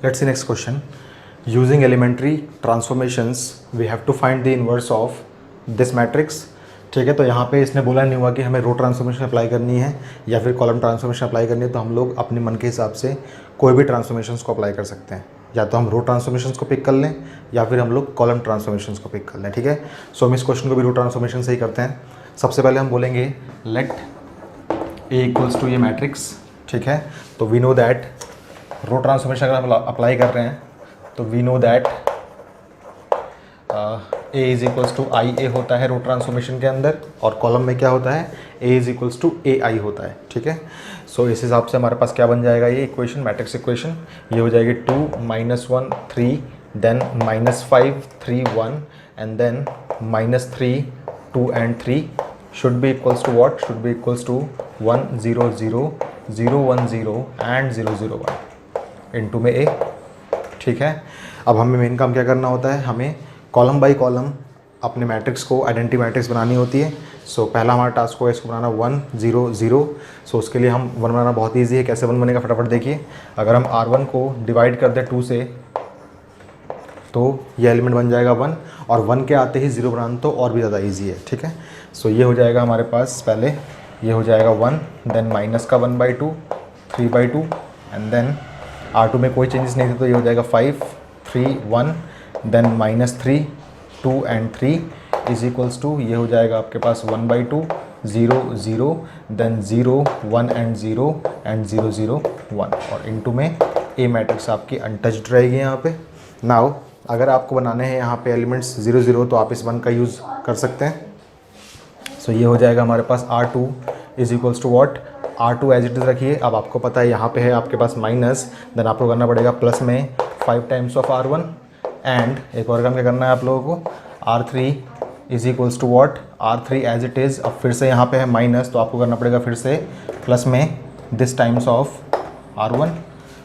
Let's see next question. Using elementary transformations, we have to find the inverse of this matrix. ठीक है, तो यहाँ पे इसने बोला नहीं हुआ कि हमें रो ट्रांसफॉर्मेशन अप्लाई करनी है या फिर कॉलम ट्रांसफॉर्मेशन अप्लाई करनी है, तो हम लोग अपने मन के हिसाब से कोई भी ट्रांसफॉर्मेशंस को अप्लाई कर सकते हैं। या तो हम रो ट्रांसफॉर्मेशंस को पिक कर लें या फिर हम लोग कॉलम ट्रांसफॉर्मेशंस को पिक कर लें। ठीक है, सो हम इस क्वेश्चन को भी रो ट्रांसफॉर्मेशन से ही करते हैं। सबसे पहले हम बोलेंगे लेट ए इक्वल्स टू ये मैट्रिक्स। ठीक है, तो we know that row transformation अगर हम अप्लाई कर रहे हैं तो we know that A is equals to I A होता है रो ट्रांसफॉर्मेशन के अंदर, और कॉलम में क्या होता है, ए इज इक्वल्स टू ए आई होता है। ठीक है, सो इस हिसाब से हमारे पास क्या बन जाएगा, ये इक्वेशन, मैट्रिक्स इक्वेशन, ये हो जाएगी 2 -1 3 then -5 3 1 and then -3 2 and 3 should be equals to what, should be equals to 1 0 0 0 1 0 and 0 0 1 into में ए। ठीक है, अब हमें मेन काम क्या करना होता है, हमें कॉलम बाई कॉलम अपने मैट्रिक्स को आइडेंटिटी मैट्रिक्स बनानी होती है। सो पहला हमारा टास्क होगा इसको बनाना 1 0 0। सो उसके लिए हम 1 बनाना बहुत ईजी है। कैसे 1 बनेगा फटाफट देखिए, अगर हम R1 को डिवाइड कर दें 2 से तो ये एलिमेंट बन जाएगा 1, और 1 के आते ही 0 बनाना तो और भी ज़्यादा ईजी है। ठीक है, सो ये हो जाएगा हमारे पास, पहले ये हो जाएगा 1 देन माइनस का 1/2 3/2 एंड देन R2 में कोई चेंजेस नहीं थे तो ये हो जाएगा 5 3 1 then -3 2 and 3 is equals to, ये हो जाएगा आपके पास 1/2 0 0 देन 0 1 and 0 and 0 0 1, और इनटू में ए मैट्रिक्स आपकी अनटच्ड रहेगी यहाँ पे। नाउ अगर आपको बनाने हैं यहाँ पे एलिमेंट्स 0 0 तो आप इस 1 का यूज़ कर सकते हैं। सो ये हो जाएगा हमारे पास R2 is equals to what, R2 as it is रखिए। अब आपको पता है यहाँ पे है आपके पास माइनस, देन आपको करना पड़ेगा प्लस में 5 टाइम्स ऑफ R1, एंड एक और काम क्या करना है आप लोगों को, R3 is equals to what, R3 as it is. अब फिर से यहाँ पे है माइनस तो आपको करना पड़ेगा फिर से प्लस में दिस टाइम्स ऑफ R1।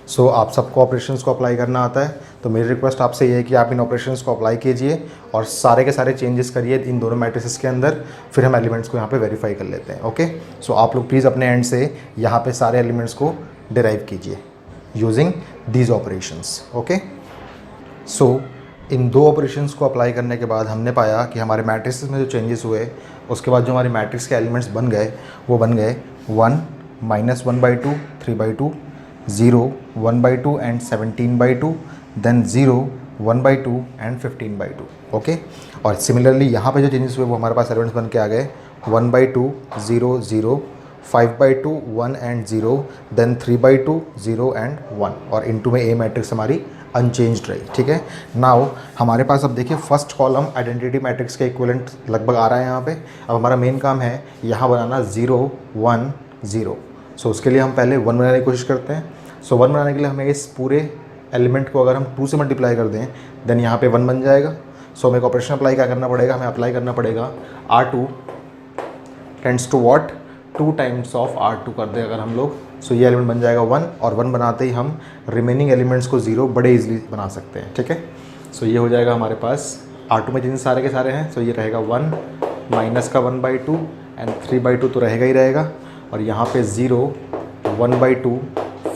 सो आप सबको ऑपरेशंस को अप्लाई करना आता है, तो मेरी रिक्वेस्ट आपसे ये है कि आप इन ऑपरेशंस को अप्लाई कीजिए और सारे के सारे चेंजेस करिए इन दोनों मैट्रिसेस के अंदर, फिर हम एलिमेंट्स को यहाँ पे वेरीफाई कर लेते हैं। ओके, सो आप लोग प्लीज़ अपने एंड से यहाँ पे सारे एलिमेंट्स को डिराइव कीजिए यूजिंग दीज ऑपरेशंस। ओके, सो इन दो ऑपरेशंस को अप्लाई करने के बाद हमने पाया कि हमारे मैट्रिसेस में जो चेंजेस हुए उसके बाद जो हमारी मैट्रिक्स के एलिमेंट्स बन गए वो बन गए 1 -1/2 3/2 0 1/2 and 17/2 देन 0 1/2 and 15/2। ओके, और सिमिलरली यहाँ पे जो चेंजेस हुए वो हमारे पास एलिमेंट्स बन के आ गए 1/2 0 0 5/2 1 and 0 देन 3/2 0 and 1, और इनटू में ए मैट्रिक्स हमारी अनचेंज्ड रही। ठीक है, नाउ हमारे पास अब देखिए फर्स्ट कॉलम आइडेंटिटी मैट्रिक्स के इक्विवेलेंट लगभग आ रहा है यहाँ पे। अब हमारा मेन काम है यहाँ बनाना 0 1 0। सो उसके लिए हम पहले 1 बनाने की कोशिश करते हैं। सो 1 बनाने के लिए हमें इस पूरे एलिमेंट को अगर हम 2 से मल्टीप्लाई कर दें देन यहाँ पे 1 बन जाएगा। सो हमें एक ऑपरेशन अप्लाई क्या करना पड़ेगा, हमें अप्लाई करना पड़ेगा R2 tends to what, 2 times of R2 कर दें अगर हम लोग। सो ये एलिमेंट बन जाएगा 1, और 1 बनाते ही हम रिमेनिंग एलिमेंट्स को 0 बड़े इजीली बना सकते हैं। ठीक है, सो ये हो जाएगा हमारे पास R2 में जितने सारे के सारे हैं, सो ये रहेगा 1 माइनस का 1/2 एंड 3/2 तो रहेगा ही रहेगा, और यहाँ पे 0 1/2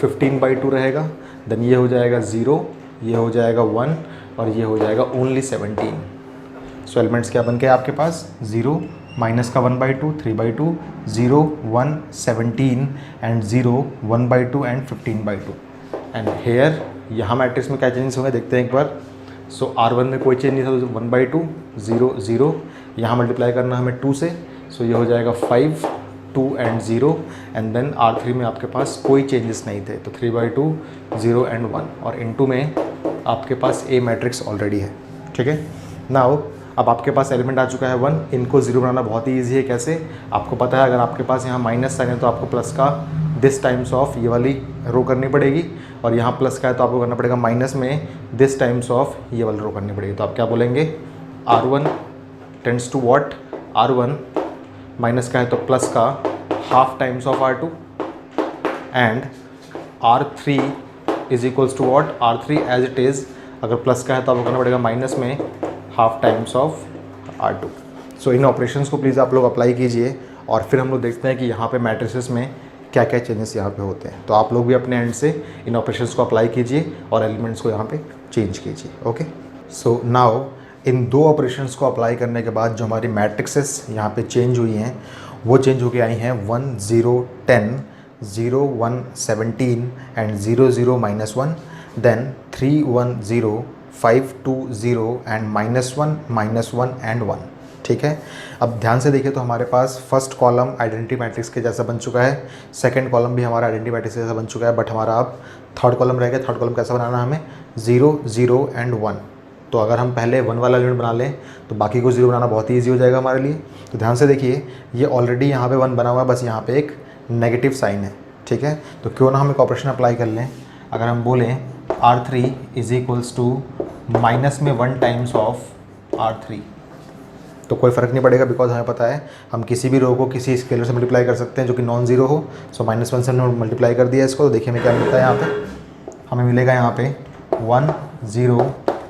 15/2 रहेगा, देन ये हो जाएगा 0, ये हो जाएगा 1, और ये हो जाएगा ओनली 17। सो एलिमेंट्स क्या बन के आपके पास 0 माइनस का 1/2 3/2 0 1 17 एंड 0 1/2 एंड 15/2, एंड हेयर यहाँ मैट्रिक्स में क्या चेंजेस होंगे देखते हैं एक बार। सो R1 में कोई चेंज नहीं था तो 1/2 0 0, यहाँ मल्टीप्लाई करना हमें 2 से, सो ये हो जाएगा 5 2 एंड 0, एंड देन R3 में आपके पास कोई चेंजेस नहीं थे तो 3/2 0 एंड 1, और इनटू में आपके पास ए मैट्रिक्स ऑलरेडी है। ठीक है, नाउ अब आपके पास एलिमेंट आ चुका है 1, इनको 0 बनाना बहुत ही ईजी है। कैसे, आपको पता है अगर आपके पास यहाँ माइनस साइन है तो आपको प्लस का दिस टाइम्स ऑफ ये वाली रो करनी पड़ेगी, और यहाँ प्लस का है तो आपको करना पड़ेगा माइनस में दिस टाइम्स ऑफ ये वाली रो करनी पड़ेगी। तो आप क्या बोलेंगे, R1 tends to what, R1 minus का है तो प्लस का half times of R2, and R3 is equals to what, R3 as it is, अगर प्लस का है तो आपको करना पड़ेगा माइनस में half times of R2। So इन ऑपरेशंस को प्लीज़ आप लोग अप्लाई कीजिए, और फिर हम लोग देखते हैं कि यहाँ पे मैट्रिसेस में क्या क्या चेंजेस यहाँ पे होते हैं। तो आप लोग भी अपने एंड से इन ऑपरेशंस को अप्लाई कीजिए और एलिमेंट्स को यहाँ पे चेंज कीजिए। ओके, सो नाउ इन दो ऑपरेशंस को अप्लाई करने के बाद जो हमारी मैट्रिक्सेस यहाँ पे चेंज हुई हैं वो चेंज होके आई हैं 1 0 10 0 1 17 एंड 0 0 -1, देन 3 1 0 5 2 0 एंड -1 -1 एंड 1। ठीक है, अब ध्यान से देखिए तो हमारे पास फर्स्ट कॉलम आइडेंटिटी मैट्रिक्स के जैसा बन चुका है, सेकंड कॉलम भी हमारा आइडेंटिटी मैट्रिक्स जैसा बन चुका है, बट हमारा अब थर्ड कॉलम रह गया। थर्ड कॉलम कैसा बनाना है हमें, 0 0 एंड 1। तो अगर हम पहले 1 वाला एलिमेंट बना लें तो बाकी को 0 बनाना बहुत ही ईजी हो जाएगा हमारे लिए। तो ध्यान से देखिए ये ऑलरेडी यहाँ पे 1 बना हुआ है, बस यहाँ पे एक नेगेटिव साइन है। ठीक है, तो क्यों ना हम एक ऑपरेशन अप्लाई कर लें। अगर हम बोलें R3 is equals to minus में 1 टाइम्स ऑफ R3, तो कोई फ़र्क नहीं पड़ेगा बिकॉज हमें पता है हम किसी भी रो को किसी स्केलर से मल्टीप्लाई कर सकते हैं जो कि नॉन ज़ीरो हो। सो -1 से हमने मल्टीप्लाई कर दिया इसको। तो देखिए हमें क्या मिलता है यहाँ पे, हमें मिलेगा यहाँ पे 1 0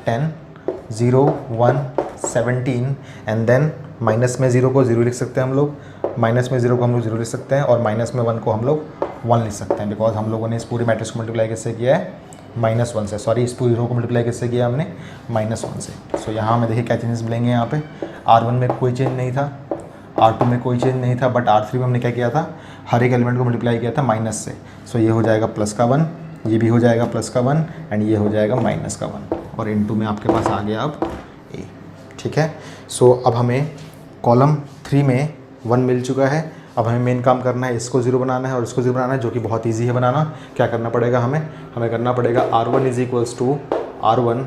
10 0 1 17 एंड देन माइनस में 0 को 0 लिख सकते हैं हम लोग, माइनस में 0 को हम लोग 0 लिख सकते हैं और माइनस में 1 को हम लोग 1 लिख सकते हैं बिकॉज हम लोगों ने इस पूरी मैट्रिक्स को मल्टीप्लाई किससे किया है, -1 से। सॉरी, इस पूरी रो को मल्टीप्लाई किससे किया हमने, -1 से। सो यहाँ हमें देखिए क्या चेंजेस मिलेंगे। यहाँ पे R1 में कोई चेंज नहीं था, R2 में कोई चेंज नहीं था, बट R3 में हमने क्या किया था, हर एक एलिमेंट को मल्टीप्लाई किया था माइनस से। सो ये हो जाएगा प्लस का 1, ये भी हो जाएगा प्लस का 1 एंड ये हो जाएगा माइनस का 1 और इनटू में आपके पास आ गया अब A। ठीक है, सो अब हमें कॉलम 3 में 1 मिल चुका है। अब हमें मेन काम करना है, इसको 0 बनाना है और इसको 0 बनाना है, जो कि बहुत ईजी है बनाना। क्या करना पड़ेगा हमें करना पड़ेगा R1 is equals to R1,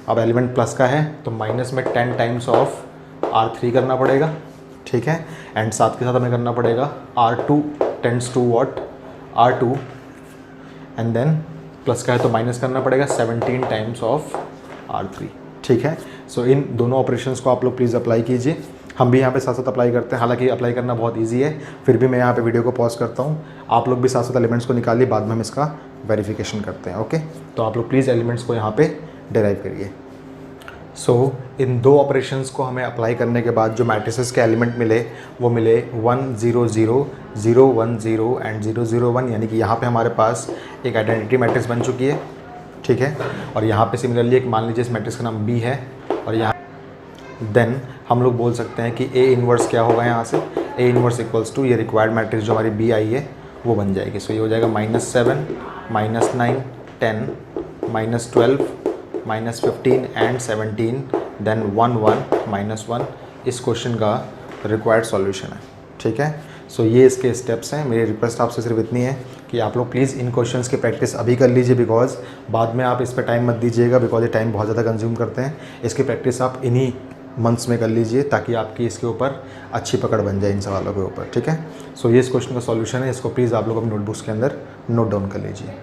अब एलिमेंट प्लस का है तो माइनस में 10 टाइम्स ऑफ R3 करना पड़ेगा। ठीक है, एंड साथ के साथ हमें करना पड़ेगा R2 tends to what, R2 and then plus का है तो माइनस करना पड़ेगा 17 टाइम्स ऑफ R3। ठीक है, सो इन दोनों ऑपरेशंस को आप लोग प्लीज़ अप्लाई कीजिए। हम भी यहाँ पे साथ साथ अप्लाई करते हैं, हालांकि अप्लाई करना बहुत इजी है, फिर भी मैं यहाँ पे वीडियो को पॉज करता हूँ। आप लोग भी साथ साथ एलिमेंट्स को निकालिए, बाद में हम इसका वेरिफिकेशन करते हैं। ओके, तो आप लोग प्लीज़ एलिमेंट्स को यहाँ पे डिराइव करिए। सो इन दो ऑपरेशंस को हमें अप्लाई करने के बाद जो मैट्रिसेस के एलिमेंट मिले वो मिले 1 0 0 0 1 0 एंड 0 0 1, यानी कि यहाँ पे हमारे पास एक आइडेंटिटी मैट्रिक्स बन चुकी है। ठीक है, और यहाँ पे सिमिलरली एक मान लीजिए इस मैट्रिक्स का नाम B है और यहाँ देन हम लोग बोल सकते हैं कि A इन्वर्स क्या होगा, यहाँ से A इन्वर्स इक्वल्स टू ये रिक्वायर्ड मैट्रिक्स जो हमारी B आई है वो बन जाएगी। सो ये हो जाएगा -7 -9 10 -12 -15 एंड 17 देन 1 1 -1 इस क्वेश्चन का रिक्वायर्ड सॉल्यूशन है। ठीक है, सो ये इसके स्टेप्स हैं। मेरी रिक्वेस्ट आपसे सिर्फ इतनी है कि आप लोग प्लीज़ इन क्वेश्चंस की प्रैक्टिस अभी कर लीजिए बिकॉज बाद में आप इस पर टाइम मत दीजिएगा बिकॉज ये टाइम बहुत ज़्यादा कंज्यूम करते हैं। इसकी प्रैक्टिस आप इन्हीं मंथ्स में कर लीजिए ताकि आपकी इसके ऊपर अच्छी पकड़ बन जाए इन सवालों के ऊपर। ठीक है, सो ये इस क्वेश्चन का सॉल्यूशन है, इसको प्लीज़ आप लोग अपने नोटबुक्स के अंदर नोट डाउन कर लीजिए।